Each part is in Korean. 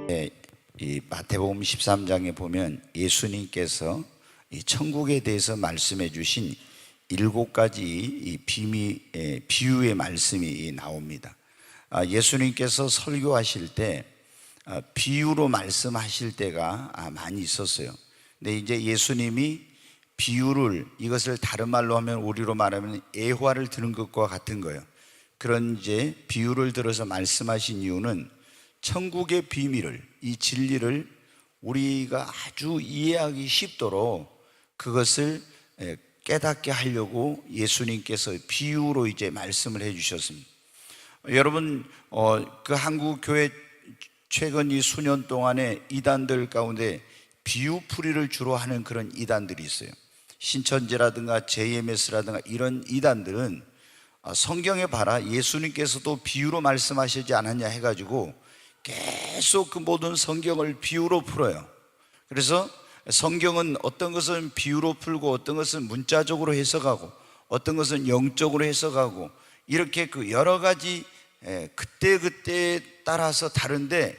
이 마태복음 13장에 보면 예수님께서 이 천국에 대해서 말씀해 주신 7가지 이 비유의 말씀이 나옵니다. 예수님께서 설교하실 때 비유로 말씀하실 때가 많이 있었어요. 근데 이제 예수님이 비유를, 이것을 다른 말로 하면, 우리로 말하면 애화를 들은 것과 같은 거예요. 그런 이제 비유를 들어서 말씀하신 이유는 천국의 비밀을, 이 진리를 우리가 아주 이해하기 쉽도록 그것을 깨닫게 하려고 예수님께서 비유로 이제 말씀을 해 주셨습니다. 여러분, 그 한국 교회 최근 이 수년 동안에 이단들 가운데 비유풀이를 주로 하는 그런 이단들이 있어요. 신천지라든가 JMS라든가 이런 이단들은 성경에 봐라, 예수님께서도 비유로 말씀하시지 않았냐 해가지고 계속 그 모든 성경을 비유로 풀어요. 그래서 성경은 어떤 것은 비유로 풀고, 어떤 것은 문자적으로 해석하고, 어떤 것은 영적으로 해석하고, 이렇게 그 여러 가지 그때그때 따라서 다른데,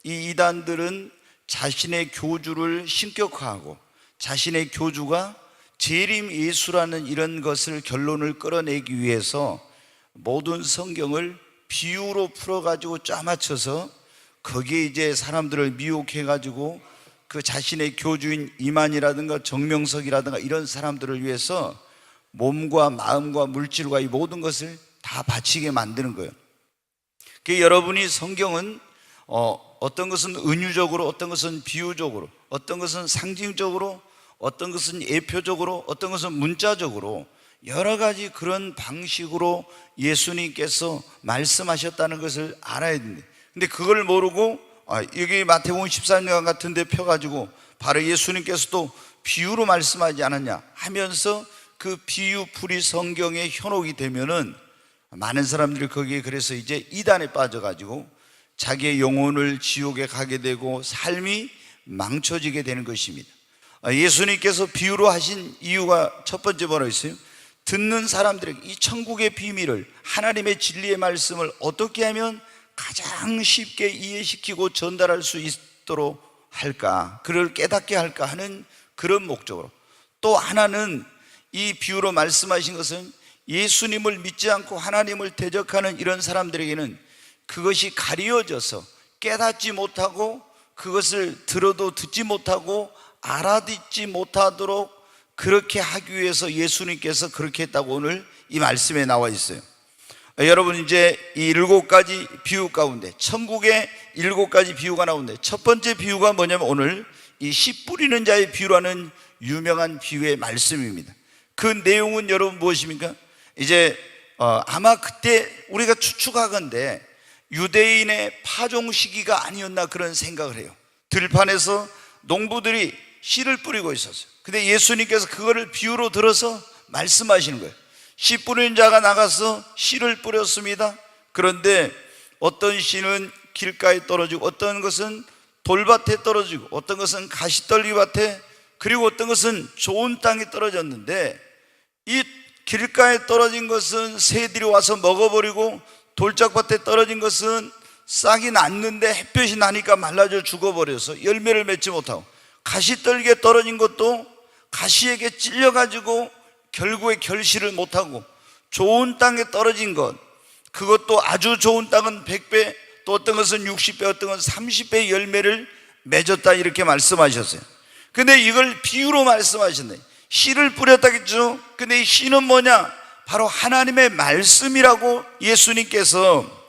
이 이단들은 자신의 교주를 신격화하고 자신의 교주가 재림 예수라는 이런 것을 결론을 끌어내기 위해서 모든 성경을 비유로 풀어가지고 짜맞춰서 거기에 이제 사람들을 미혹해가지고 그 자신의 교주인 이만이라든가 정명석이라든가 이런 사람들을 위해서 몸과 마음과 물질과 이 모든 것을 다 바치게 만드는 거예요. 그 여러분이 성경은 어떤 것은 은유적으로, 어떤 것은 비유적으로, 어떤 것은 상징적으로, 어떤 것은 예표적으로, 어떤 것은 문자적으로 여러 가지 그런 방식으로 예수님께서 말씀하셨다는 것을 알아야 됩니다. 근데 그걸 모르고 여기 마태복음 14장 같은 데 펴가지고 바로 예수님께서도 비유로 말씀하지 않았냐 하면서 그 비유풀이 성경에 현혹이 되면은 많은 사람들이 거기에 그래서 이제 이단에 빠져가지고 자기의 영혼을 지옥에 가게 되고 삶이 망쳐지게 되는 것입니다. 예수님께서 비유로 하신 이유가 첫 번째 뭐라 했어요? 듣는 사람들에게 이 천국의 비밀을, 하나님의 진리의 말씀을 어떻게 하면 가장 쉽게 이해시키고 전달할 수 있도록 할까, 그를 깨닫게 할까 하는 그런 목적으로. 또 하나는 이 비유로 말씀하신 것은 예수님을 믿지 않고 하나님을 대적하는 이런 사람들에게는 그것이 가려져서 깨닫지 못하고, 그것을 들어도 듣지 못하고 알아듣지 못하도록 그렇게 하기 위해서 예수님께서 그렇게 했다고 오늘 이 말씀에 나와 있어요. 여러분, 이제 이 7가지 비유 가운데 천국의 7가지 비유가 나오는데, 첫 번째 비유가 뭐냐면 오늘 이 씨 뿌리는 자의 비유라는 유명한 비유의 말씀입니다. 그 내용은 여러분 무엇입니까? 이제 아마 그때 우리가 추측하건대 유대인의 파종 시기가 아니었나 그런 생각을 해요. 들판에서 농부들이 씨를 뿌리고 있었어요. 근데 예수님께서 그거를 비유로 들어서 말씀하시는 거예요. 씨 뿌리는 자가 나가서 씨를 뿌렸습니다. 그런데 어떤 씨는 길가에 떨어지고, 어떤 것은 돌밭에 떨어지고, 어떤 것은 가시떨기밭에, 그리고 어떤 것은 좋은 땅에 떨어졌는데, 이 길가에 떨어진 것은 새들이 와서 먹어버리고, 돌짝밭에 떨어진 것은 싹이 났는데 햇볕이 나니까 말라져 죽어버려서 열매를 맺지 못하고, 가시떨기에 떨어진 것도 가시에게 찔려가지고 결국에 결실을 못하고, 좋은 땅에 떨어진 것, 그것도 아주 좋은 땅은 100배, 또 어떤 것은 60배, 어떤 것은 30배의 열매를 맺었다, 이렇게 말씀하셨어요. 근데 이걸 비유로 말씀하셨네. 씨를 뿌렸다겠죠. 근데 이 씨는 뭐냐? 바로 하나님의 말씀이라고 예수님께서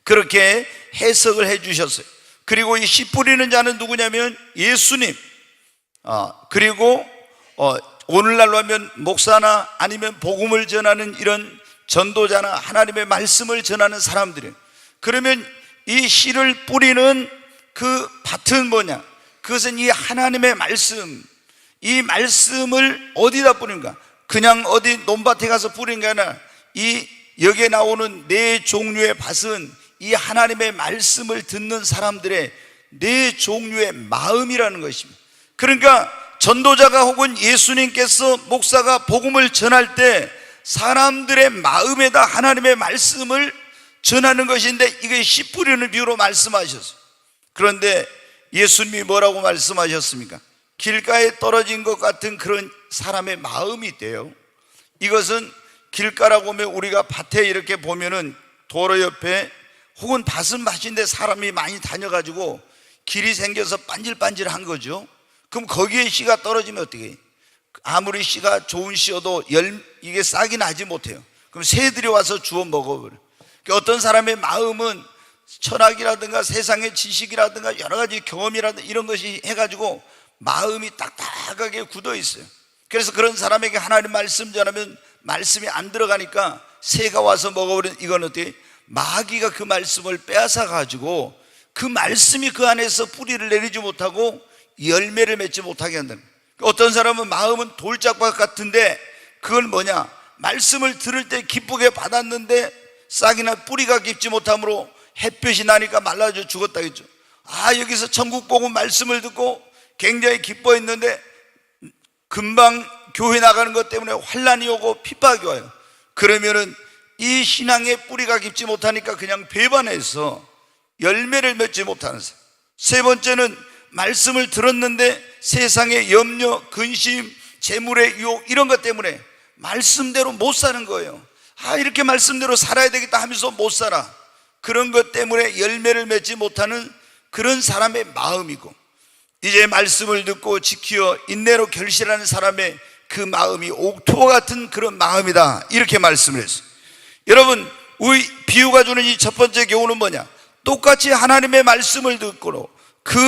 그렇게 해석을 해 주셨어요. 그리고 이 씨 뿌리는 자는 누구냐면 예수님, 그리고 오늘날로 하면 목사나 아니면 복음을 전하는 이런 전도자나 하나님의 말씀을 전하는 사람들이에요. 그러면 이 씨를 뿌리는 그 밭은 뭐냐? 그것은 이 하나님의 말씀, 이 말씀을 어디다 뿌린가? 그냥 어디 논밭에 가서 뿌린 게 아니라 이 여기에 나오는 네 종류의 밭은 이 하나님의 말씀을 듣는 사람들의 네 종류의 마음이라는 것입니다. 그러니까 전도자가 혹은 예수님께서, 목사가 복음을 전할 때 사람들의 마음에다 하나님의 말씀을 전하는 것인데, 이게 씨 뿌리는 비유로 말씀하셨어요. 그런데 예수님이 뭐라고 말씀하셨습니까? 길가에 떨어진 것 같은 그런 사람의 마음이 있대요. 이것은 길가라고 하면 우리가 밭에 이렇게 보면은 도로 옆에 혹은 밭은 밭인데 사람이 많이 다녀가지고 길이 생겨서 반질반질한 거죠. 그럼 거기에 씨가 떨어지면 어떻게 해요? 아무리 씨가 좋은 씨여도 이게 싹이 나지 못해요. 그럼 새들이 와서 주워 먹어버려요. 그러니까 어떤 사람의 마음은 철학이라든가 세상의 지식이라든가 여러 가지 경험이라든가 이런 것이 해가지고 마음이 딱딱하게 굳어 있어요. 그래서 그런 사람에게 하나님 말씀 전하면 말씀이 안 들어가니까 새가 와서 먹어버린, 이건 어떻게 마귀가 그 말씀을 빼앗아 가지고 그 말씀이 그 안에서 뿌리를 내리지 못하고 열매를 맺지 못하게 한다는 거예요. 어떤 사람은 마음은 돌짝밭 같은데 그건 뭐냐, 말씀을 들을 때 기쁘게 받았는데 싹이나 뿌리가 깊지 못함으로 햇볕이 나니까 말라져 죽었다 했죠. 여기서 천국 복음 말씀을 듣고 굉장히 기뻐했는데 금방 교회 나가는 것 때문에 환난이 오고 핍박이 와요. 그러면은 이 신앙의 뿌리가 깊지 못하니까 그냥 배반해서 열매를 맺지 못하는 사람. 세 번째는 말씀을 들었는데 세상의 염려, 근심, 재물의 유혹 이런 것 때문에 말씀대로 못 사는 거예요. 이렇게 말씀대로 살아야 되겠다 하면서 못 살아. 그런 것 때문에 열매를 맺지 못하는 그런 사람의 마음이고, 이제 말씀을 듣고 지키어 인내로 결실하는 사람의 그 마음이 옥토와 같은 그런 마음이다, 이렇게 말씀을 했어요. 여러분, 우리 비유가 주는 이 첫 번째 교훈은 뭐냐? 똑같이 하나님의 말씀을 듣고 그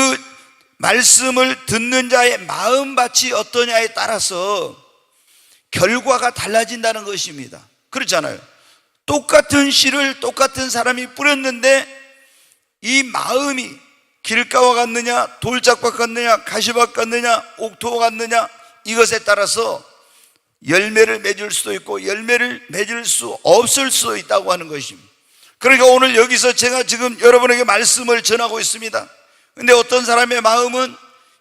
말씀을 듣는 자의 마음밭이 어떠냐에 따라서 결과가 달라진다는 것입니다. 그렇잖아요. 똑같은 씨를 똑같은 사람이 뿌렸는데 이 마음이 길가와 같느냐, 돌짝밭 같느냐, 가시밭 같느냐, 옥토와 같느냐, 이것에 따라서 열매를 맺을 수도 있고 열매를 맺을 수 없을 수도 있다고 하는 것입니다. 그러니까 오늘 여기서 제가 지금 여러분에게 말씀을 전하고 있습니다. 근데 어떤 사람의 마음은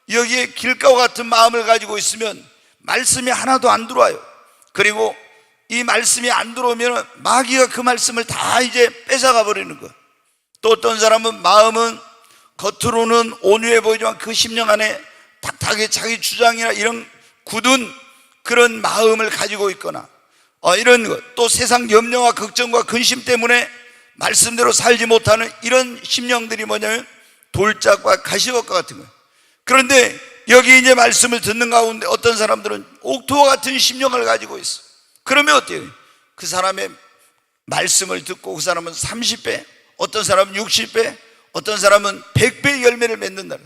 여기에 길가와 같은 마음을 가지고 있으면 말씀이 하나도 안 들어와요. 그리고 이 말씀이 안 들어오면 마귀가 그 말씀을 다 이제 뺏어가 버리는 거예요. 또 어떤 사람은 마음은 겉으로는 온유해 보이지만 그 심령 안에 탁탁하게 자기 주장이나 이런 굳은 그런 마음을 가지고 있거나 이런 것, 또 세상 염려와 걱정과 근심 때문에 말씀대로 살지 못하는 이런 심령들이 뭐냐면 돌짝과 가시밭과 같은 거예요. 그런데 여기 이제 말씀을 듣는 가운데 어떤 사람들은 옥토와 같은 심령을 가지고 있어. 그러면 어때요? 그 사람의 말씀을 듣고 그 사람은 30배, 어떤 사람은 60배, 어떤 사람은 100배 열매를 맺는다.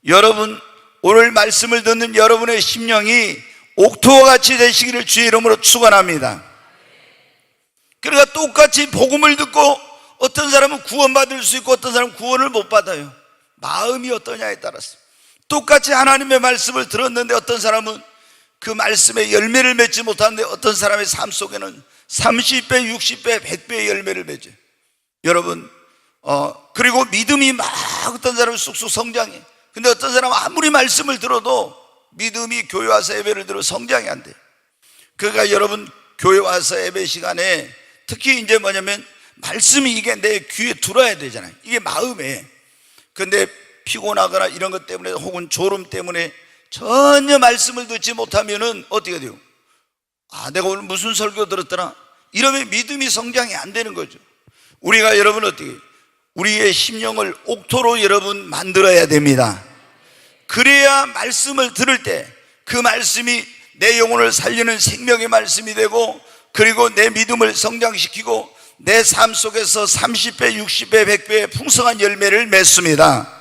여러분, 오늘 말씀을 듣는 여러분의 심령이 옥토와 같이 되시기를 주의 이름으로 축원합니다. 그러니까 똑같이 복음을 듣고 어떤 사람은 구원받을 수 있고 어떤 사람은 구원을 못 받아요. 마음이 어떠냐에 따라서. 똑같이 하나님의 말씀을 들었는데 어떤 사람은 그 말씀에 열매를 맺지 못하는데 어떤 사람의 삶 속에는 30배, 60배, 100배의 열매를 맺어요. 여러분, 그리고 믿음이 막 어떤 사람은 쑥쑥 성장해. 근데 어떤 사람은 아무리 말씀을 들어도 믿음이 교회 와서 예배를 들어 성장이 안 돼요. 그러니까 여러분, 교회 와서 예배 시간에 특히 이제 뭐냐면 말씀이 이게 내 귀에 들어야 되잖아요. 이게 마음에. 근데 피곤하거나 이런 것 때문에 혹은 졸음 때문에 전혀 말씀을 듣지 못하면은 어떻게 돼요? 내가 오늘 무슨 설교 들었더라? 이러면 믿음이 성장이 안 되는 거죠. 우리가 여러분 어떻게 우리의 심령을 옥토로 여러분 만들어야 됩니다. 그래야 말씀을 들을 때 그 말씀이 내 영혼을 살리는 생명의 말씀이 되고, 그리고 내 믿음을 성장시키고 내 삶 속에서 30배, 60배, 100배의 풍성한 열매를 맺습니다.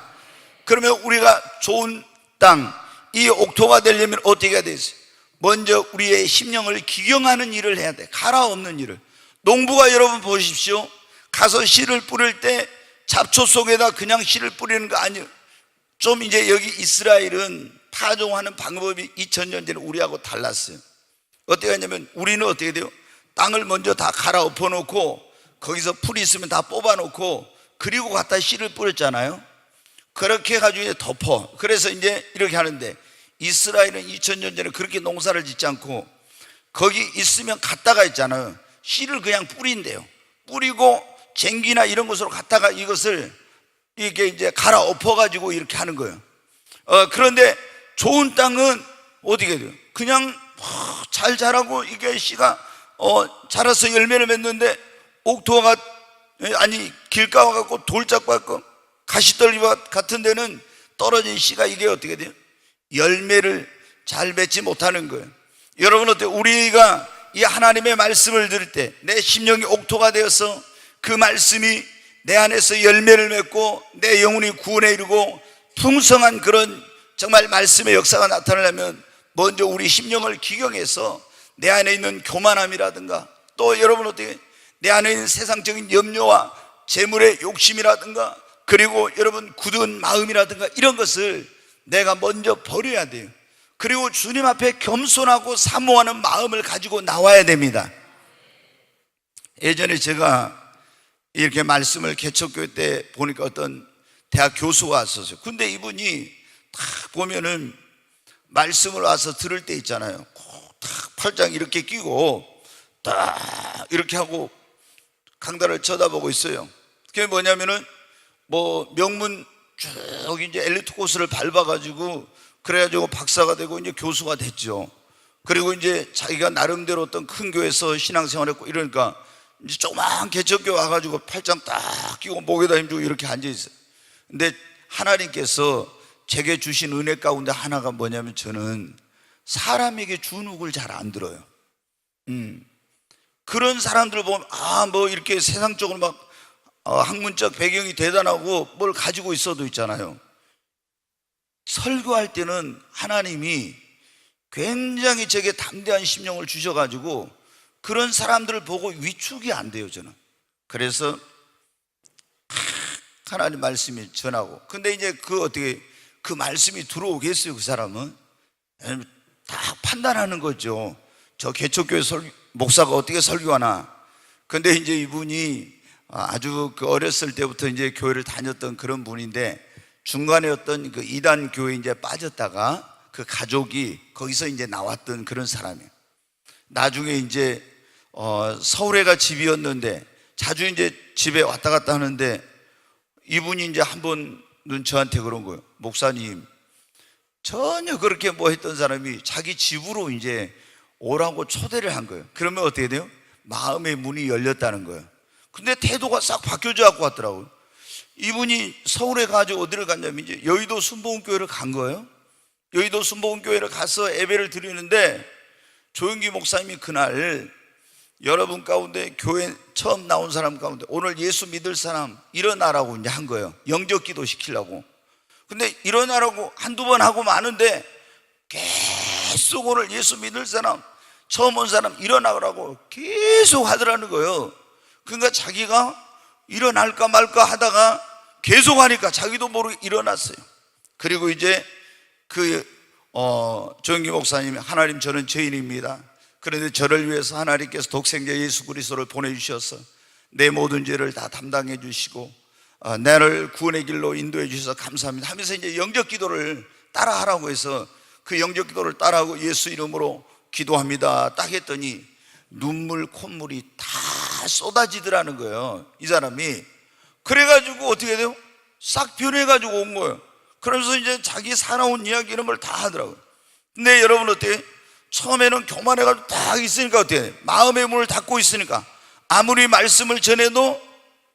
그러면 우리가 좋은 땅, 이 옥토가 되려면 어떻게 해야 되겠어요? 먼저 우리의 심령을 기경하는 일을 해야 돼. 갈아엎는 일을. 농부가 여러분 보십시오. 가서 씨를 뿌릴 때 잡초 속에다 그냥 씨를 뿌리는 거 아니에요. 좀 이제 여기 이스라엘은 파종하는 방법이 2000년 전에 우리하고 달랐어요. 어떻게 하냐면 우리는 어떻게 돼요? 땅을 먼저 다 갈아엎어 놓고 거기서 풀이 있으면 다 뽑아 놓고 그리고 갖다 씨를 뿌렸잖아요. 그렇게 해가지고 이제 덮어. 그래서 이제 이렇게 하는데 이스라엘은 2000년 전에 그렇게 농사를 짓지 않고 거기 있으면 갖다가 있잖아요. 씨를 그냥 뿌린대요. 뿌리고 쟁기나 이런 것으로 갖다가 이것을 이게 이제 갈아엎어가지고 이렇게 하는 거예요. 그런데 좋은 땅은 어떻게 돼요? 그냥 잘 자라고 이게 씨가 자라서 열매를 맺는데 옥토가 아니 길가와 같고 돌짝과 같고 가시떨기와 같은 데는 떨어진 씨가 이게 어떻게 돼요? 열매를 잘 맺지 못하는 거예요. 여러분 어때요? 우리가 이 하나님의 말씀을 들을 때 내 심령이 옥토가 되어서 그 말씀이 내 안에서 열매를 맺고 내 영혼이 구원에 이르고 풍성한 그런 정말 말씀의 역사가 나타나려면 먼저 우리 심령을 기경해서 내 안에 있는 교만함이라든가 또 여러분 어떻게 내 안에 있는 세상적인 염려와 재물의 욕심이라든가 그리고 여러분 굳은 마음이라든가 이런 것을 내가 먼저 버려야 돼요. 그리고 주님 앞에 겸손하고 사모하는 마음을 가지고 나와야 됩니다. 예전에 제가 이렇게 말씀을 개척교회 때 보니까 어떤 대학 교수가 왔었어요. 근데 이분이 딱 보면은 말씀을 와서 들을 때 있잖아요. 딱 팔짱 이렇게 끼고 딱 이렇게 하고 강단을 쳐다보고 있어요. 그게 뭐냐면은 뭐 명문 쭉 이제 엘리트 코스를 밟아가지고 그래가지고 박사가 되고 이제 교수가 됐죠. 그리고 이제 자기가 나름대로 어떤 큰 교회에서 신앙생활했고 이러니까 이제 조그만 개척교회 와가지고 팔짱 딱 끼고 목에다 힘주고 이렇게 앉아있어요. 근데 하나님께서 제게 주신 은혜 가운데 하나가 뭐냐면 저는 사람에게 준욱을 잘 안 들어요. 그런 사람들 보면 뭐 이렇게 세상적으로 막 학문적 배경이 대단하고 뭘 가지고 있어도 있잖아요. 설교할 때는 하나님이 굉장히 제게 담대한 심령을 주셔가지고 그런 사람들을 보고 위축이 안 돼요 저는. 그래서 하나님 말씀이 전하고 근데 이제 어떻게 그 말씀이 들어오겠어요? 그 사람은 다 판단하는 거죠. 저 개척교회 목사가 어떻게 설교하나. 근데 이제 이분이 아주 그 어렸을 때부터 이제 교회를 다녔던 그런 분인데 중간에 어떤 그 이단 교회에 이제 빠졌다가 그 가족이 거기서 이제 나왔던 그런 사람이에요. 나중에 이제 서울에가 집이었는데 자주 이제 집에 왔다 갔다 하는데 이분이 이제 한 번은 저한테 그런 거예요. 목사님, 전혀 그렇게 뭐 했던 사람이 자기 집으로 이제 오라고 초대를 한 거예요. 그러면 어떻게 돼요? 마음의 문이 열렸다는 거예요. 근데 태도가 싹 바뀌어져 갖고 왔더라고요. 이분이 서울에 가지고 어디를 갔냐면 이제 여의도 순복음교회를 간 거예요. 여의도 순복음교회를 가서 예배를 드리는데 조영기 목사님이 그날 여러분 가운데 교회 처음 나온 사람 가운데 오늘 예수 믿을 사람 일어나라고 이제 한 거예요. 영적 기도 시키려고. 근데 일어나라고 한두 번 하고 마는데 계속 오늘 예수 믿을 사람 처음 온 사람 일어나라고 계속 하더라는 거예요. 그러니까 자기가 일어날까 말까 하다가 계속 하니까 자기도 모르게 일어났어요. 그리고 이제 조영기 목사님이 하나님 저는 죄인입니다. 그런데 저를 위해서 하나님께서 독생자 예수 그리스도를 보내주셔서 내 모든 죄를 다 담당해 주시고 나를 구원의 길로 인도해 주셔서 감사합니다 하면서 이제 영적 기도를 따라하라고 해서 그 영적 기도를 따라하고 예수 이름으로 기도합니다 딱 했더니 눈물 콧물이 다 쏟아지더라는 거예요. 이 사람이. 그래가지고 어떻게 돼요? 싹 변해가지고 온 거예요. 그러면서 이제 자기 살아온 이야기 이런 걸 다 하더라고요. 근데 여러분 어때요? 처음에는 교만해가지고 딱 있으니까 어때요? 마음의 문을 닫고 있으니까 아무리 말씀을 전해도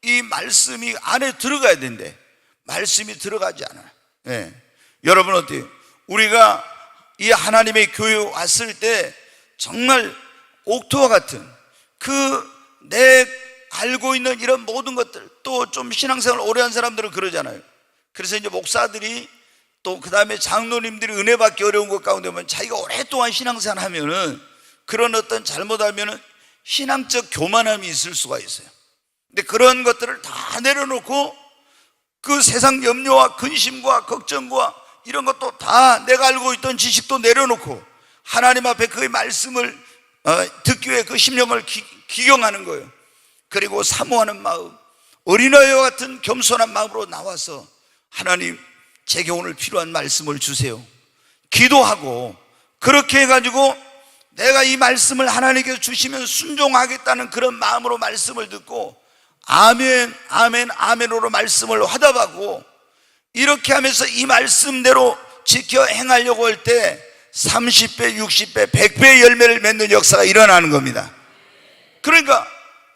이 말씀이 안에 들어가야 된대. 말씀이 들어가지 않아요. 네. 여러분 어때요? 우리가 이 하나님의 교회에 왔을 때 정말 옥토와 같은 내 알고 있는 이런 모든 것들 또 좀 신앙생활 오래 한 사람들은 그러잖아요. 그래서 이제 목사들이 또 그 다음에 장로님들이 은혜 받기 어려운 것 가운데 보면 자기가 오랫동안 신앙생활 하면은 그런 어떤 잘못하면은 신앙적 교만함이 있을 수가 있어요. 근데 그런 것들을 다 내려놓고 그 세상 염려와 근심과 걱정과 이런 것도 다 내가 알고 있던 지식도 내려놓고 하나님 앞에 그의 말씀을 듣기 위해 그 심령을 기경하는 거예요. 그리고 사모하는 마음, 어린아이와 같은 겸손한 마음으로 나와서 하나님 제게 오늘 필요한 말씀을 주세요 기도하고 그렇게 해가지고 내가 이 말씀을 하나님께서 주시면 순종하겠다는 그런 마음으로 말씀을 듣고 아멘, 아멘, 아멘으로 말씀을 화답하고 이렇게 하면서 이 말씀대로 지켜 행하려고 할 때 30배, 60배, 100배의 열매를 맺는 역사가 일어나는 겁니다. 그러니까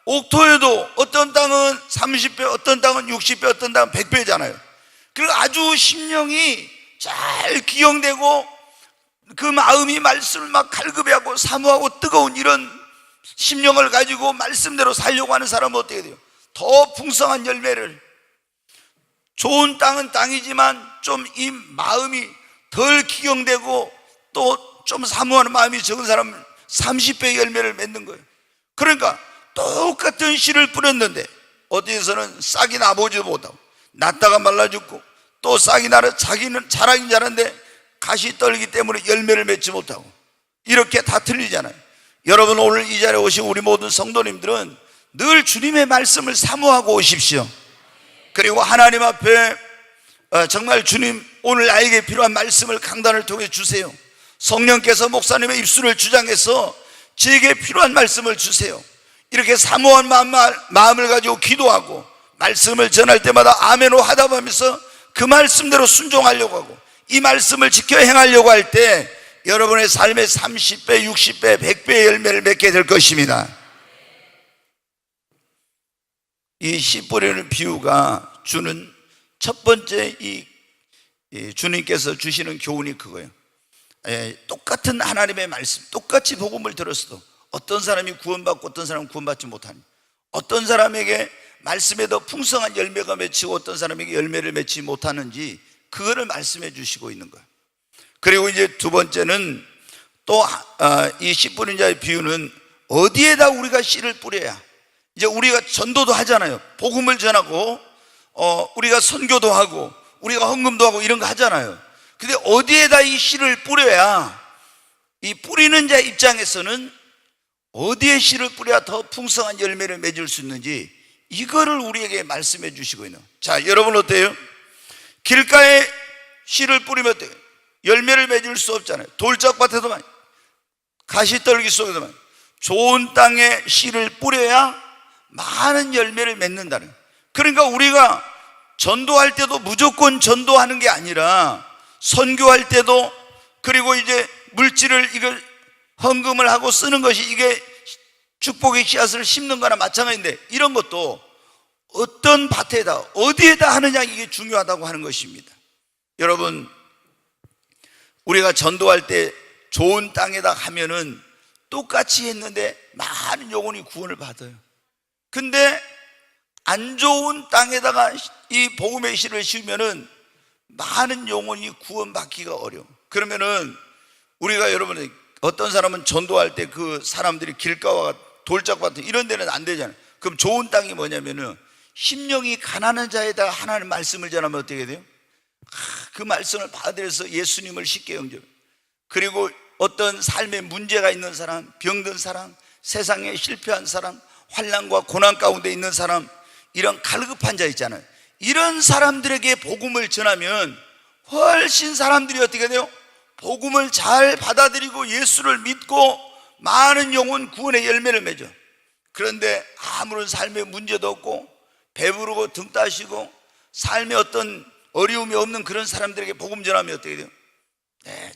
옥토에도 어떤 땅은 30배, 어떤 땅은 60배, 어떤 땅은 100배잖아요. 그리고 아주 심령이 잘 기용되고 그 마음이 말씀을 막 갈급해하고 사모하고 뜨거운 이런 심령을 가지고 말씀대로 살려고 하는 사람은 어떻게 돼요? 더 풍성한 열매를, 좋은 땅은 땅이지만 좀 이 마음이 덜 기용되고 또 좀 사모하는 마음이 적은 사람은 30배의 열매를 맺는 거예요. 그러니까 똑같은 씨를 뿌렸는데 어디에서는 싹이 나보지도 못하고 났다가 말라 죽고, 또 싹이 나서 자기는 자라긴 자란데 가시 떨기 때문에 열매를 맺지 못하고, 이렇게 다 틀리잖아요. 여러분, 오늘 이 자리에 오신 우리 모든 성도님들은 늘 주님의 말씀을 사모하고 오십시오. 그리고 하나님 앞에 정말 주님, 오늘 나에게 필요한 말씀을 강단을 통해 주세요. 성령께서 목사님의 입술을 주장해서 제게 필요한 말씀을 주세요. 이렇게 사모한 마음을 가지고 기도하고 말씀을 전할 때마다 아멘으로 화답하면서 그 말씀대로 순종하려고 하고 이 말씀을 지켜 행하려고 할 때 여러분의 삶의 30배, 60배, 100배의 열매를 맺게 될 것입니다. 이 씨 뿌리는 비유가 주는 첫 번째 이 주님께서 주시는 교훈이 그거예요. 똑같은 하나님의 말씀, 똑같이 복음을 들었어도 어떤 사람이 구원받고 어떤 사람은 구원받지 못하니, 어떤 사람에게 말씀에 더 풍성한 열매가 맺히고 어떤 사람에게 열매를 맺지 못하는지 그거를 말씀해 주시고 있는 거예요. 그리고 이제 두 번째는 또 이 씨 뿌린 자의 비유는 어디에다 우리가 씨를 뿌려야, 이제 우리가 전도도 하잖아요. 복음을 전하고 우리가 선교도 하고 우리가 헌금도 하고 이런 거 하잖아요. 근데 어디에다 이 씨를 뿌려야, 이 뿌리는 자 입장에서는 어디에 씨를 뿌려야 더 풍성한 열매를 맺을 수 있는지 이거를 우리에게 말씀해 주시고 있는. 자, 여러분 어때요? 길가에 씨를 뿌리면 어때요? 열매를 맺을 수 없잖아요. 돌짝밭에도 많이, 가시떨기 속에도 많이. 좋은 땅에 씨를 뿌려야 많은 열매를 맺는다는. 그러니까 우리가 전도할 때도 무조건 전도하는 게 아니라 선교할 때도, 그리고 이제 물질을 이걸 헌금을 하고 쓰는 것이 이게 축복의 씨앗을 심는 거나 마찬가지인데, 이런 것도 어떤 밭에다 어디에다 하느냐, 이게 중요하다고 하는 것입니다. 여러분, 우리가 전도할 때 좋은 땅에다 하면은 똑같이 했는데 많은 영혼이 구원을 받아요. 근데 안 좋은 땅에다가 이 복음의 씨를 심으면은 많은 영혼이 구원받기가 어려워. 그러면은 우리가, 여러분, 어떤 사람은 전도할 때 그 사람들이 길가와 돌짝밭 이런 데는 안 되잖아요. 그럼 좋은 땅이 뭐냐면은 심령이 가난한 자에다 하나님 말씀을 전하면 어떻게 돼요? 그 말씀을 받아들여서 예수님을 쉽게 영접. 그리고 어떤 삶에 문제가 있는 사람, 병든 사람, 세상에 실패한 사람, 환난과 고난 가운데 있는 사람, 이런 갈급한 자 있잖아요. 이런 사람들에게 복음을 전하면 훨씬 사람들이 어떻게 돼요? 복음을 잘 받아들이고 예수를 믿고 많은 영혼 구원의 열매를 맺어. 그런데 아무런 삶에 문제도 없고 배부르고 등 따시고 삶에 어떤 어려움이 없는 그런 사람들에게 복음 전하면 어떻게 돼요?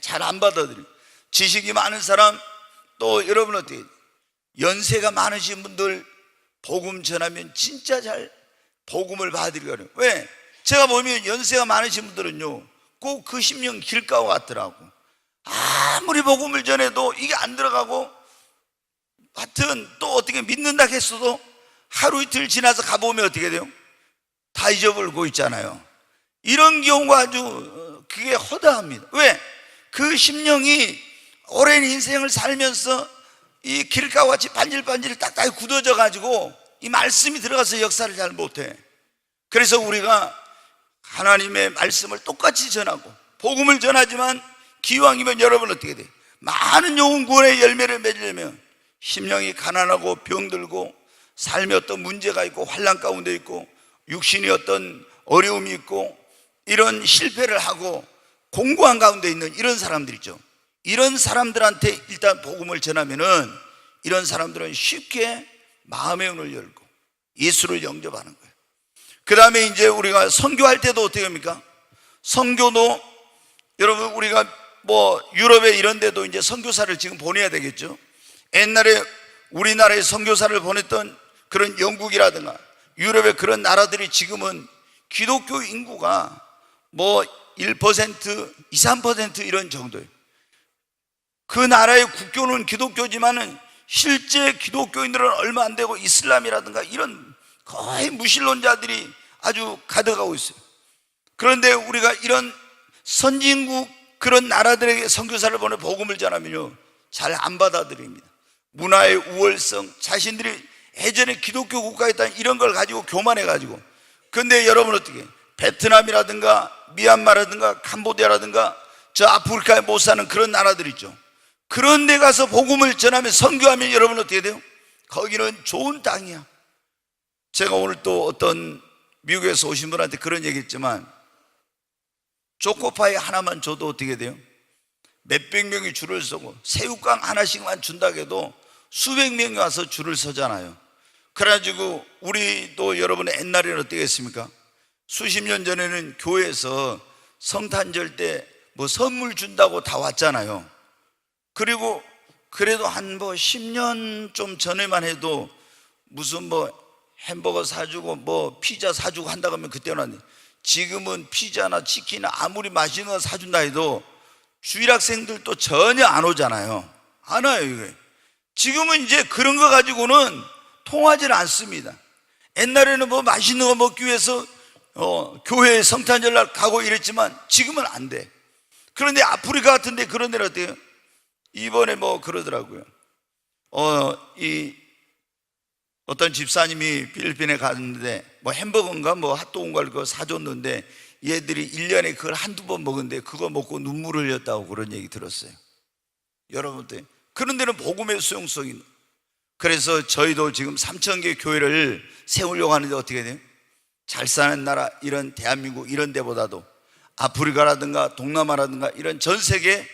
잘 안 받아들여요. 지식이 많은 사람, 또 여러분 어떻게 돼요? 연세가 많으신 분들 복음 전하면 진짜 잘 복음을 받아들이고 그래요. 왜? 제가 보면 연세가 많으신 분들은요, 꼭 그 심령 길가와 같더라고. 아무리 복음을 전해도 이게 안 들어가고, 하여튼 또 어떻게 믿는다 했어도 하루 이틀 지나서 가보면 어떻게 돼요? 다 잊어버리고 있잖아요. 이런 경우가 아주 그게 허다합니다. 왜? 그 심령이 오랜 인생을 살면서 이 길가와 같이 반질반질 딱딱이 굳어져 가지고 이 말씀이 들어가서 역사를 잘 못해. 그래서 우리가 하나님의 말씀을 똑같이 전하고 복음을 전하지만 기왕이면 여러분 어떻게 돼? 많은 영혼 구원의 열매를 맺으려면 심령이 가난하고 병들고 삶에 어떤 문제가 있고 환난 가운데 있고 육신이 어떤 어려움이 있고 이런 실패를 하고 공고한 가운데 있는 이런 사람들 있죠. 이런 사람들한테 일단 복음을 전하면은 이런 사람들은 쉽게 마음의 문을 열고 예수를 영접하는 거예요. 그 다음에 이제 우리가 선교할 때도 어떻게 합니까? 선교도 여러분 우리가 뭐 유럽에 이런 데도 이제 선교사를 지금 보내야 되겠죠. 옛날에 우리나라에 선교사를 보냈던 그런 영국이라든가 유럽의 그런 나라들이 지금은 기독교 인구가 뭐 1%, 2, 3% 이런 정도예요. 그 나라의 국교는 기독교지만은 실제 기독교인들은 얼마 안 되고 이슬람이라든가 이런 거의 무신론자들이 아주 가득하고 있어요. 그런데 우리가 이런 선진국 그런 나라들에게 선교사를 보내 복음을 전하면요 잘 안 받아들입니다. 문화의 우월성, 자신들이 예전에 기독교 국가였다는 이런 걸 가지고 교만해가지고. 근데 여러분 어떻게 베트남이라든가 미얀마라든가 캄보디아라든가 저 아프리카에 못 사는 그런 나라들 있죠. 그런 데 가서 복음을 전하면 선교하면 여러분 어떻게 돼요? 거기는 좋은 땅이야. 제가 오늘 또 어떤 미국에서 오신 분한테 그런 얘기 했지만 초코파이 하나만 줘도 어떻게 돼요? 몇백 명이 줄을 서고 새우깡 하나씩만 준다고 해도 수백 명이 와서 줄을 서잖아요. 그래가지고 우리도 여러분의 옛날에는 어떻게 했습니까? 수십 년 전에는 교회에서 성탄절 때 뭐 선물 준다고 다 왔잖아요. 그리고 그래도 한 뭐 10년 좀 전에만 해도 무슨 뭐 햄버거 사주고 뭐 피자 사주고 한다고 하면 그때는 왔는데 지금은 피자나 치킨이나 아무리 맛있는 거 사준다 해도 주일학생들도 전혀 안 오잖아요. 안 와요 이게. 지금은 이제 그런 거 가지고는 통하지는 않습니다. 옛날에는 뭐 맛있는 거 먹기 위해서 교회에 성탄절날 가고 이랬지만 지금은 안 돼. 그런데 아프리카 같은 데 그런 데는 어때요? 이번에 뭐 그러더라고요. 어떤 집사님이 필리핀에 갔는데 뭐 햄버거인가 뭐 핫도그인가 그거 사줬는데 얘들이 1년에 그걸 한두 번 먹었는데 그거 먹고 눈물을 흘렸다고 그런 얘기 들었어요. 여러분들 그런 데는 복음의 수용성이 있는. 그래서 저희도 지금 3,000개 교회를 세우려고 하는데 어떻게 돼요? 잘 사는 나라 이런 대한민국 이런 데보다도 아프리카라든가 동남아라든가 이런 전 세계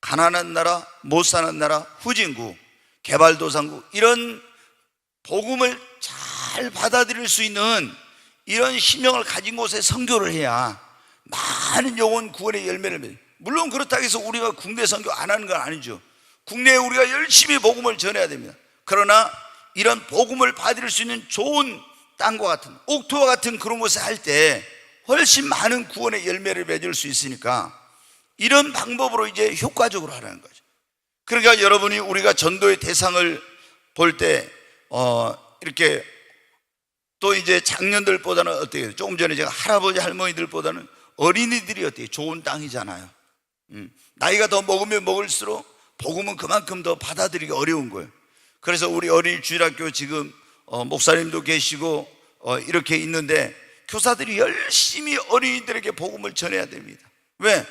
가난한 나라, 못 사는 나라, 후진국, 개발도상국 이런 복음을 잘 받아들일 수 있는 이런 신령을 가진 곳에 선교를 해야 많은 영혼 구원의 열매를 맺어요. 물론 그렇다고 해서 우리가 국내 선교 안 하는 건 아니죠. 국내에 우리가 열심히 복음을 전해야 됩니다. 그러나 이런 복음을 받을 수 있는 좋은 땅과 같은 옥토와 같은 그런 곳에 할 때 훨씬 많은 구원의 열매를 맺을 수 있으니까 이런 방법으로 이제 효과적으로 하라는 거죠. 그러니까 여러분이 우리가 전도의 대상을 볼 때 이렇게 또 이제 장년들보다는 어떻게 해요? 조금 전에 제가 할아버지 할머니들보다는 어린이들이 어떻게 좋은 땅이잖아요. 나이가 더 먹으면 먹을수록 복음은 그만큼 더 받아들이기 어려운 거예요. 그래서 우리 어린이 주일학교 지금 목사님도 계시고 이렇게 있는데 교사들이 열심히 어린이들에게 복음을 전해야 됩니다. 왜?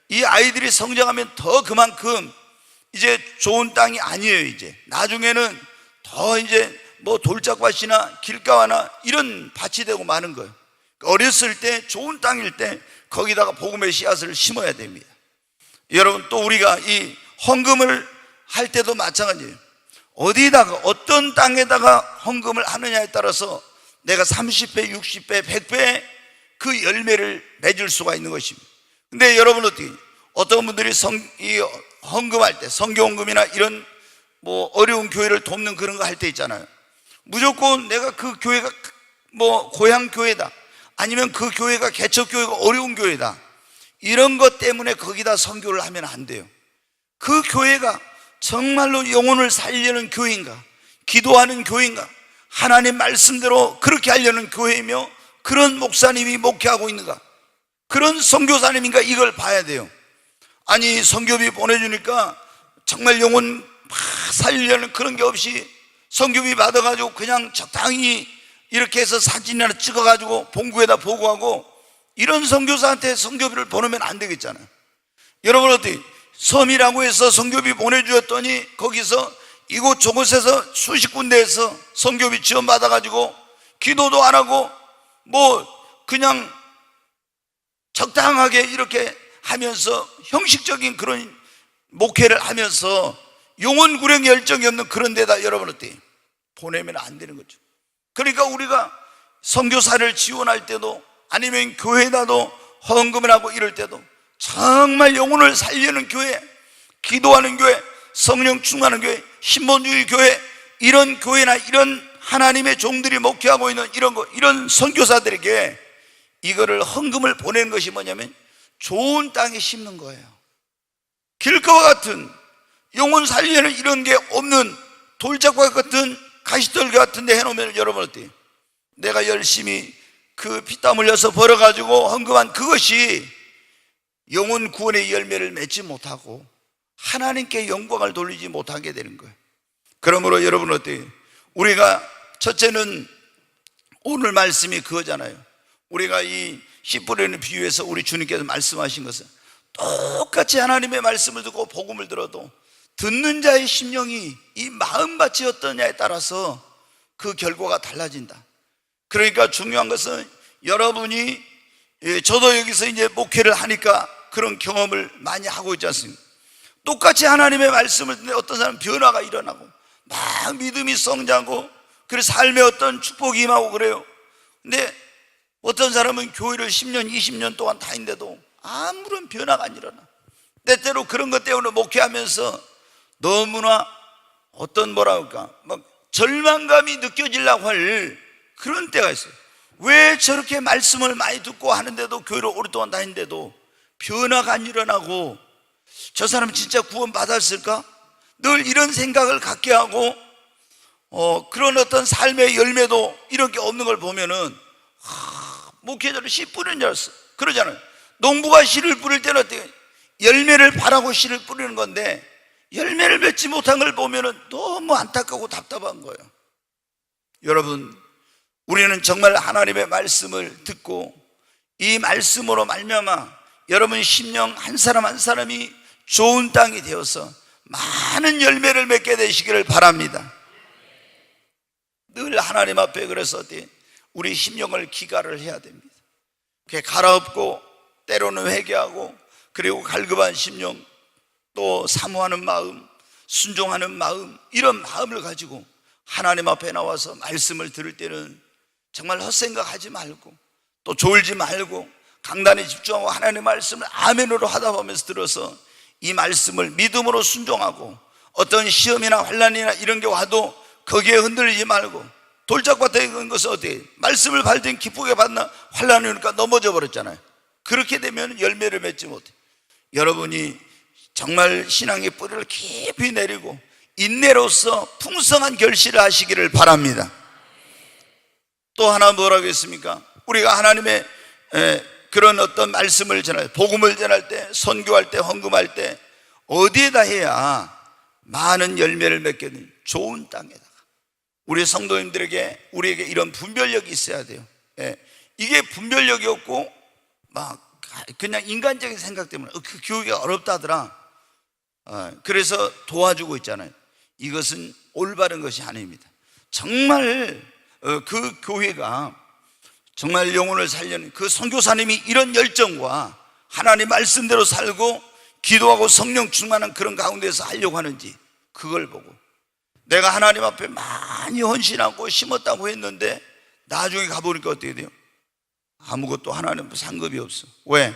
이 아이들이 성장하면 더 그만큼 이제 좋은 땅이 아니에요. 이제 나중에는 더 이제 뭐 돌짝밭이나 길가와나 이런 밭이 되고 마는 거예요. 어렸을 때 좋은 땅일 때 거기다가 복음의 씨앗을 심어야 됩니다. 여러분 또 우리가 이 헌금을 할 때도 마찬가지예요. 어디다가 어떤 땅에다가 헌금을 하느냐에 따라서 내가 30배, 60배, 100배 그 열매를 맺을 수가 있는 것입니다. 근데 여러분 어떻게 어떤 분들이 이 헌금할 때 선교헌금이나 이런 뭐 어려운 교회를 돕는 그런 거 할 때 있잖아요. 무조건 내가 그 교회가 뭐 고향 교회다 아니면 그 교회가 개척교회가 어려운 교회다 이런 것 때문에 거기다 선교를 하면 안 돼요. 그 교회가 정말로 영혼을 살리려는 교회인가, 기도하는 교회인가, 하나님 말씀대로 그렇게 하려는 교회이며 그런 목사님이 목회하고 있는가, 그런 선교사님인가, 이걸 봐야 돼요. 아니 선교비 보내주니까 정말 영혼 막 살리려는 그런 게 없이 선교비 받아가지고 그냥 적당히 이렇게 해서 사진이나 찍어가지고 본국에다 보고하고 이런 선교사한테 선교비를 보내면 안 되겠잖아요. 여러분 어떻게 섬이라고 해서 선교비 보내주었더니 거기서 이곳 저곳에서 수십 군데에서 선교비 지원받아가지고 기도도 안 하고 뭐 그냥 적당하게 이렇게 하면서 형식적인 그런 목회를 하면서 영혼 구령 열정이 없는 그런 데다 여러분 어때요? 보내면 안 되는 거죠. 그러니까 우리가 선교사를 지원할 때도 아니면 교회나도 헌금을 하고 이럴 때도 정말 영혼을 살리는 교회, 기도하는 교회, 성령 충만한 교회, 신본주의 교회, 이런 교회나 이런 하나님의 종들이 목회하고 있는 이런 선교사들에게 이거를 헌금을 보내는 것이 뭐냐면 좋은 땅에 심는 거예요. 길거와 같은 영혼 살리는 이런 게 없는 돌짝과 같은 가시떨기 같은 데 해놓으면 여러분 어때요? 내가 열심히 그 피땀 흘려서 벌어가지고 헌금한 그것이 영혼 구원의 열매를 맺지 못하고 하나님께 영광을 돌리지 못하게 되는 거예요. 그러므로 여러분 어때요? 우리가 첫째는 오늘 말씀이 그거잖아요. 우리가 이 씨 뿌리는 비유에서 우리 주님께서 말씀하신 것은 똑같이 하나님의 말씀을 듣고 복음을 들어도 듣는 자의 심령이 이 마음밭이 어떠냐에 따라서 그 결과가 달라진다. 그러니까 중요한 것은 여러분이, 저도 여기서 이제 목회를 하니까 그런 경험을 많이 하고 있지 않습니까? 똑같이 하나님의 말씀을 듣는데 어떤 사람은 변화가 일어나고 막 믿음이 성장하고 그래서 삶에 어떤 축복이 임하고 그래요. 근데 어떤 사람은 교회를 10년, 20년 동안 다닌데도 아무런 변화가 안 일어나. 때때로 그런 것 때문에 목회하면서 너무나 어떤 뭐랄까 막 절망감이 느껴지려고 할 그런 때가 있어요. 왜 저렇게 말씀을 많이 듣고 하는데도 교회를 오랫동안 다니는데도 변화가 안 일어나고 저 사람은 진짜 구원 받았을까? 늘 이런 생각을 갖게 하고 그런 어떤 삶의 열매도 이런 게 없는 걸 보면은 목회자로 씨 뿌리는 줄 알았어. 그러잖아요. 농부가 씨를 뿌릴 때는 어때요? 열매를 바라고 씨를 뿌리는 건데 열매를 맺지 못한 걸 보면은 너무 안타깝고 답답한 거예요. 여러분, 우리는 정말 하나님의 말씀을 듣고 이 말씀으로 말미암아 여러분 심령 한 사람 한 사람이 좋은 땅이 되어서 많은 열매를 맺게 되시기를 바랍니다. 늘 하나님 앞에 그래서 어때? 우리 심령을 기가를 해야 됩니다. 갈아엎고 때로는 회개하고 그리고 갈급한 심령, 또 사모하는 마음, 순종하는 마음, 이런 마음을 가지고 하나님 앞에 나와서 말씀을 들을 때는 정말 헛생각하지 말고 또 졸지 말고 강단에 집중하고 하나님의 말씀을 아멘으로 하다 보면서 들어서 이 말씀을 믿음으로 순종하고 어떤 시험이나 환난이나 이런 게 와도 거기에 흔들리지 말고 돌짝밭에 것은 어떻게 말씀을 받을 기쁘게 받나 환난이 오니까 넘어져 버렸잖아요. 그렇게 되면 열매를 맺지 못해. 여러분이 정말 신앙의 뿌리를 깊이 내리고 인내로서 풍성한 결실을 하시기를 바랍니다. 또 하나 뭐라고 했습니까? 우리가 하나님의 그런 어떤 말씀을 전할 때, 복음을 전할 때, 선교할 때, 헌금할 때 어디에다 해야 많은 열매를 맺게 되는 좋은 땅에다가. 우리 성도님들에게 우리에게 이런 분별력이 있어야 돼요. 이게 분별력이 없고 막 그냥 인간적인 생각 때문에 그 교육이 어렵다더라. 그래서 도와주고 있잖아요. 이것은 올바른 것이 아닙니다. 정말 그 교회가 정말 영혼을 살려는 그 선교사님이 이런 열정과 하나님 말씀대로 살고 기도하고 성령 충만한 그런 가운데서 하려고 하는지 그걸 보고 내가 하나님 앞에 많이 헌신하고 심었다고 했는데 나중에 가보니까 어떻게 돼요? 아무것도 하나님 상급이 없어. 왜?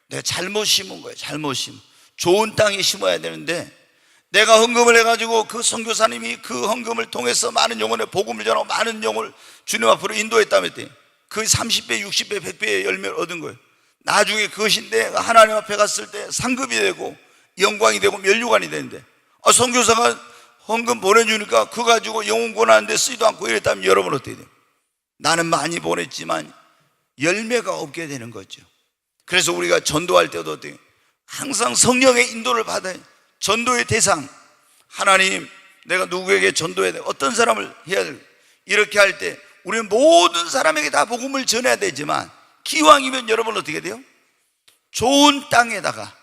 내가 잘못 심은 거예요. 잘못 심은. 좋은 땅에 심어야 되는데 내가 헌금을 해가지고 그 선교사님이 그 헌금을 통해서 많은 영혼의 복음을 전하고 많은 영혼을 주님 앞으로 인도했다며 그 30배, 60배, 100배의 열매를 얻은 거예요. 나중에 그것이 내가 하나님 앞에 갔을 때 상급이 되고 영광이 되고 면류관이 되는데 선교사가 헌금 보내주니까 그거 가지고 영혼 구원하는데 쓰지도 않고 이랬다면 여러분 어떻게 돼요? 나는 많이 보냈지만 열매가 없게 되는 거죠. 그래서 우리가 전도할 때도 어때요? 항상 성령의 인도를 받아야 전도의 대상, 하나님 내가 누구에게 전도해야 돼? 어떤 사람을 해야 돼? 이렇게 할 때 우리는 모든 사람에게 다 복음을 전해야 되지만 기왕이면 여러분 어떻게 돼요? 좋은 땅에다가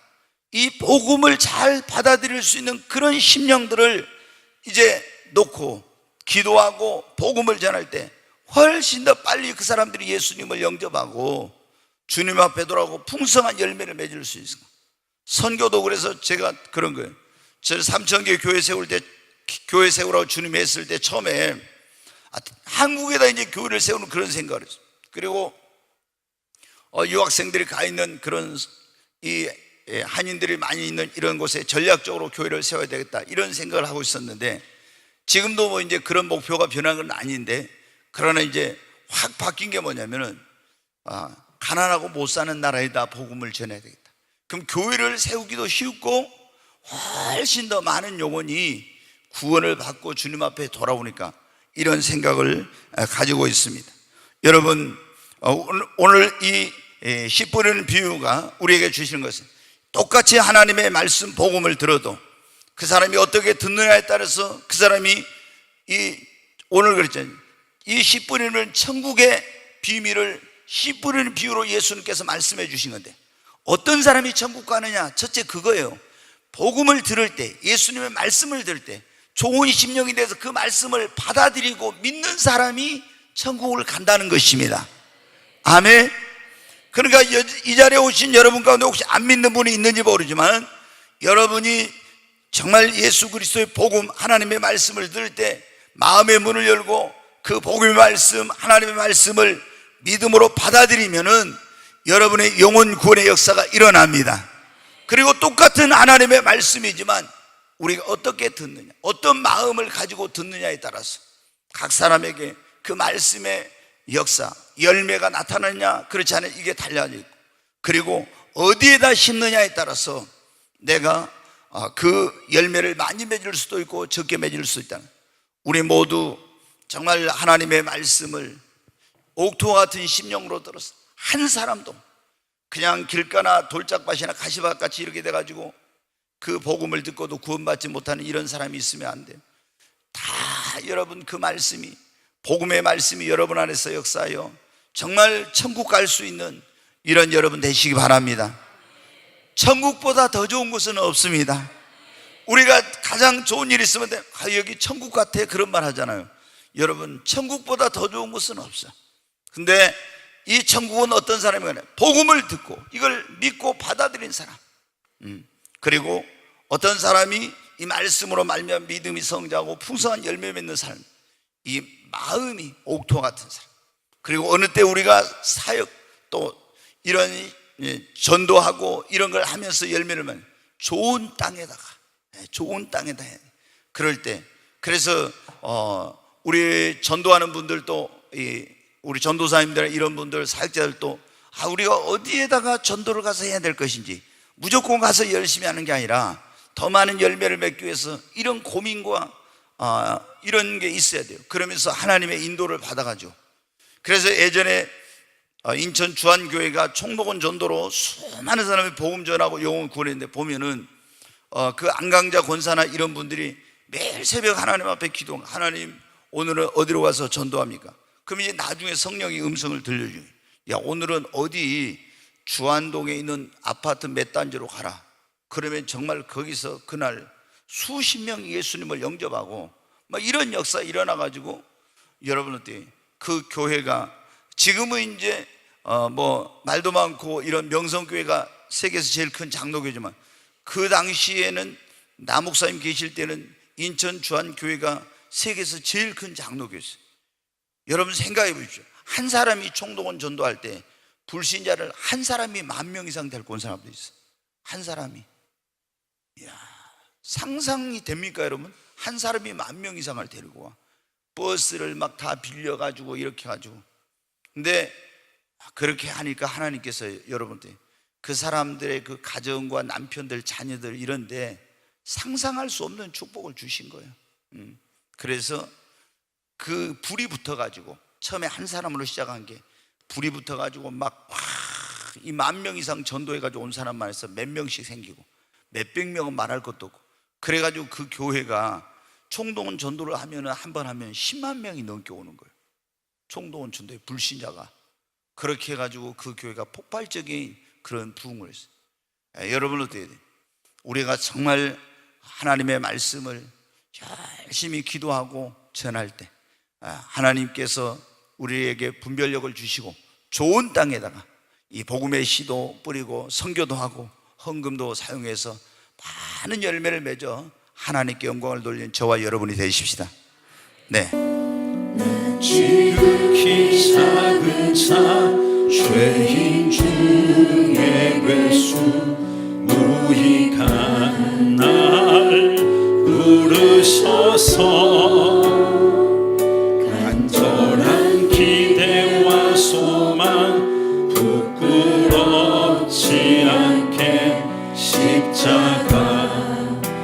이 복음을 잘 받아들일 수 있는 그런 심령들을 이제 놓고 기도하고 복음을 전할 때 훨씬 더 빨리 그 사람들이 예수님을 영접하고 주님 앞에 돌아오고 풍성한 열매를 맺을 수 있습니다. 선교도 그래서 제가 그런 거예요. 저를 삼천개 교회 세울 때 교회 세우라고 주님이 했을 때 처음에 한국에다 이제 교회를 세우는 그런 생각을 했어요. 그리고 유학생들이 가 있는 그런 한인들이 많이 있는 이런 곳에 전략적으로 교회를 세워야 되겠다, 이런 생각을 하고 있었는데, 지금도 뭐 이제 그런 목표가 변한 건 아닌데, 그러나 이제 확 바뀐 게 뭐냐면은 가난하고 못 사는 나라에다 복음을 전해야 되겠다. 그럼 교회를 세우기도 쉽고 훨씬 더 많은 영혼이 구원을 받고 주님 앞에 돌아오니까 이런 생각을 가지고 있습니다. 여러분, 오늘 이 씨 뿌리는 비유가 우리에게 주시는 것은, 똑같이 하나님의 말씀 복음을 들어도 그 사람이 어떻게 듣느냐에 따라서 그 사람이 오늘 그랬잖아요. 이 씨 뿌리는 천국의 비밀을 씨 뿌리는 비유로 예수님께서 말씀해 주신 건데, 어떤 사람이 천국 가느냐? 첫째 그거예요. 복음을 들을 때, 예수님의 말씀을 들을 때 좋은 심령이 돼서 그 말씀을 받아들이고 믿는 사람이 천국을 간다는 것입니다. 아멘. 그러니까 이 자리에 오신 여러분 가운데 혹시 안 믿는 분이 있는지 모르지만, 여러분이 정말 예수 그리스도의 복음, 하나님의 말씀을 들을 때 마음의 문을 열고 그 복음의 말씀, 하나님의 말씀을 믿음으로 받아들이면은 여러분의 영혼 구원의 역사가 일어납니다. 그리고 똑같은 하나님의 말씀이지만 우리가 어떻게 듣느냐, 어떤 마음을 가지고 듣느냐에 따라서 각 사람에게 그 말씀의 역사, 열매가 나타나느냐 그렇지 않느냐, 이게 달려져 있고, 그리고 어디에다 심느냐에 따라서 내가 그 열매를 많이 맺을 수도 있고 적게 맺을 수도 있다는, 우리 모두 정말 하나님의 말씀을 옥토와 같은 심령으로 들어서 한 사람도 그냥 길가나 돌짝밭이나 가시밭 같이 이렇게 돼가지고 그 복음을 듣고도 구원받지 못하는 이런 사람이 있으면 안 돼요. 다 여러분 그 말씀이, 복음의 말씀이 여러분 안에서 역사하여 정말 천국 갈 수 있는 이런 여러분 되시기 바랍니다. 천국보다 더 좋은 곳은 없습니다. 우리가 가장 좋은 일이 있으면 여기 천국 같아, 그런 말 하잖아요. 여러분, 천국보다 더 좋은 곳은 없어. 근데 이 천국은 어떤 사람이냐? 복음을 듣고 이걸 믿고 받아들인 사람, 그리고 어떤 사람이 이 말씀으로 말미암아 믿음이 성장하고 풍성한 열매 맺는 사람, 이 마음이 옥토 같은 사람, 그리고 어느 때 우리가 사역 또 이런 전도하고 이런 걸 하면서 열매를 맺는 좋은 땅에다가, 좋은 땅에다 해. 그럴 때, 그래서 우리 전도하는 분들도, 우리 전도사님들 이런 분들, 사역자들도 우리가 어디에다가 전도를 가서 해야 될 것인지, 무조건 가서 열심히 하는 게 아니라 더 많은 열매를 맺기 위해서 이런 고민과 이런 게 있어야 돼요. 그러면서 하나님의 인도를 받아가죠. 그래서 예전에 인천 주한교회가 총독원 전도로 수많은 사람이 복음 전하고 영혼 구원했는데, 보면은 그 안강자 권사나 이런 분들이 매일 새벽 하나님 앞에 기도하고, 하나님 오늘은 어디로 가서 전도합니까? 그럼 이제 나중에 성령이 음성을 들려줘요. 야, 오늘은 어디 주안동에 있는 아파트 몇 단지로 가라. 그러면 정말 거기서 그날 수십 명이 예수님을 영접하고 막 이런 역사 일어나가지고, 여러분 어때요? 그 교회가 지금은 이제 뭐 말도 많고 이런 명성교회가 세계에서 제일 큰 장로교회지만, 그 당시에는 나 목사님 계실 때는 인천 주한교회가 세계에서 제일 큰 장로교회였어요. 여러분 생각해 보십시오. 한 사람이 총독원 전도할 때 불신자를 한 사람이 10,000명 이상 데리고 온 사람도 있어요. 한 사람이. 이야, 상상이 됩니까 여러분? 한 사람이 10,000명 이상을 데리고 와. 버스를 막 다 빌려가지고 이렇게 가지고. 근데 그렇게 하니까 하나님께서 여러분들 그 사람들의 그 가정과 남편들, 자녀들 이런데 상상할 수 없는 축복을 주신 거예요. 그래서 그 불이 붙어가지고, 처음에 한 사람으로 시작한 게 불이 붙어가지고 막 이 10,000명 이상 전도해가지고 온 사람만 해서 몇 명씩 생기고, 몇백 명은 말할 것도 없고, 그래가지고 그 교회가 총동원 전도를 하면은 한 번 하면 10만 명이 넘게 오는 거예요. 총동원 전도의 불신자가. 그렇게 해가지고 그 교회가 폭발적인 그런 부흥을 했어요. 여러분 어떻게 돼요? 우리가 정말 하나님의 말씀을 열심히 기도하고 전할 때 하나님께서 우리에게 분별력을 주시고 좋은 땅에다가 이 복음의 씨도 뿌리고 선교도 하고 헌금도 사용해서 많은 열매를 맺어 하나님께 영광을 돌리는 저와 여러분이 되십시다. 네. 지극히 작은 자 죄인 중에 괴수 무익한 날 부르셔서 간절한 기대와 소망 부끄럽지 않게 십자가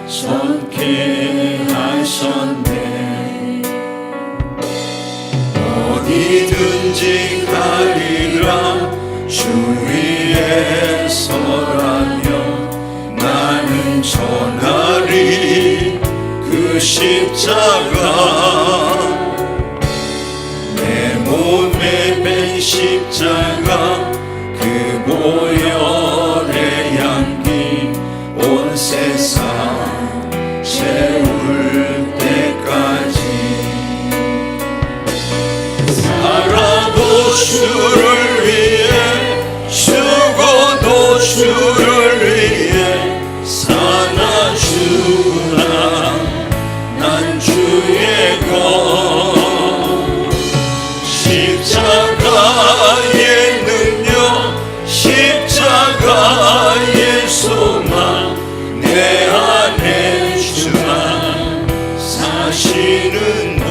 전케 하셨네. 어디든지 가리라 주 위에 서라며 나는 전하리 그 십자가 내 몸에 뺀 십자가 그 보혈의 향기 온 세상 채울 때까지 살아도 주를 위해 죽어도 주를 위해 사나 죽으나 난 주의 것 십자가의 능력 십자가의 소망 내 안에 주만 사시는 것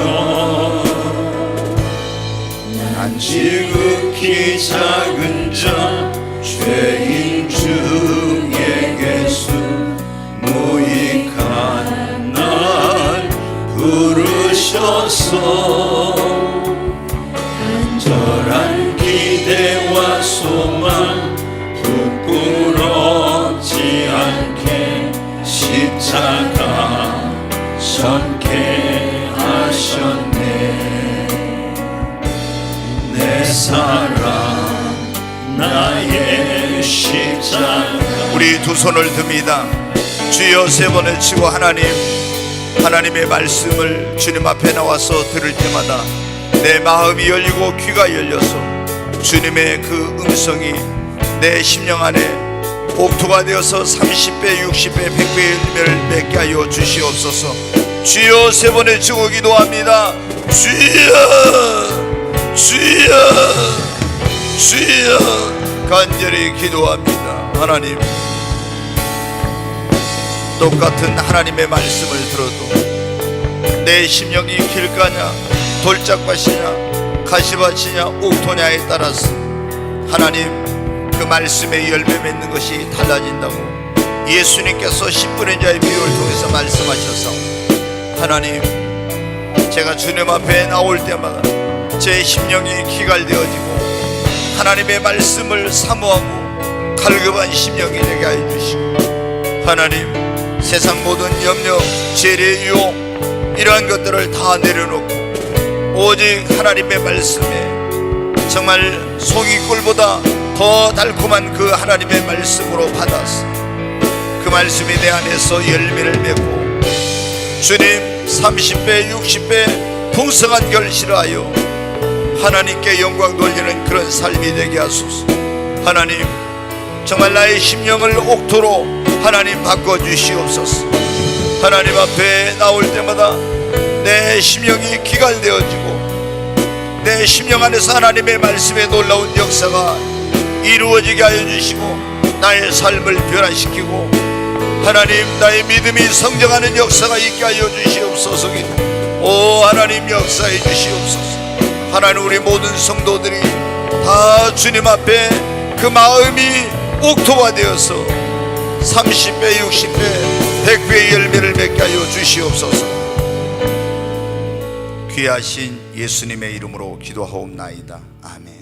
난 지극히 작은 자 죄인 중에 괴수 무익한 날 부르셔서 간절한 기대와 소망 부끄럽지 않게 십자가 전케 하셨네. 내 사랑 나의 십자가. 우리 두 손을 듭니다. 주여 세 번을 치고 하나님의 말씀을 주님 앞에 나와서 들을 때마다 내 마음이 열리고 귀가 열려서 주님의 그 음성이 내 심령 안에 옥토가 되어서 30배, 60배, 100배의 열매를 맺게 하여 주시옵소서. 주여 세 번을 치고 기도합니다. 주여 주여 주여 간절히 기도합니다. 하나님, 똑같은 하나님의 말씀을 들어도 내 심령이 길가냐 돌짝밭이냐 가시밭이냐 옥토냐에 따라서 하나님 그 말씀의 열매 맺는 것이 달라진다고 예수님께서 10분의 자의 비유를 통해서 말씀하셔서 하나님, 제가 주님 앞에 나올 때마다 제 심령이 기갈되어지고 하나님의 말씀을 사모하고 갈급한 심령이 되게 하여 주시고 하나님, 세상 모든 염려, 재래, 유혹 이러한 것들을 다 내려놓고 오직 하나님의 말씀에 정말 송이 꿀보다 더 달콤한 그 하나님의 말씀으로 받아서 그 말씀이 내 안에서 열매를 맺고 주님 30배 60배 풍성한 결실을 하여 하나님께 영광 돌리는 그런 삶이 되게 하소서. 하나님, 정말 나의 심령을 옥토로 하나님 바꿔주시옵소서. 하나님 앞에 나올 때마다 내 심령이 기갈되어지고 내 심령 안에서 하나님의 말씀에 놀라운 역사가 이루어지게 하여 주시고 나의 삶을 변화시키고 하나님, 나의 믿음이 성장하는 역사가 있게 하여 주시옵소서. 오 하나님, 역사해 주시옵소서. 하나님, 우리 모든 성도들이 다 주님 앞에 그 마음이 옥토가 되어서 30배 60배 100배의 열매를 맺게 하여 주시옵소서. 귀하신 예수님의 이름으로 기도하옵나이다. 아멘.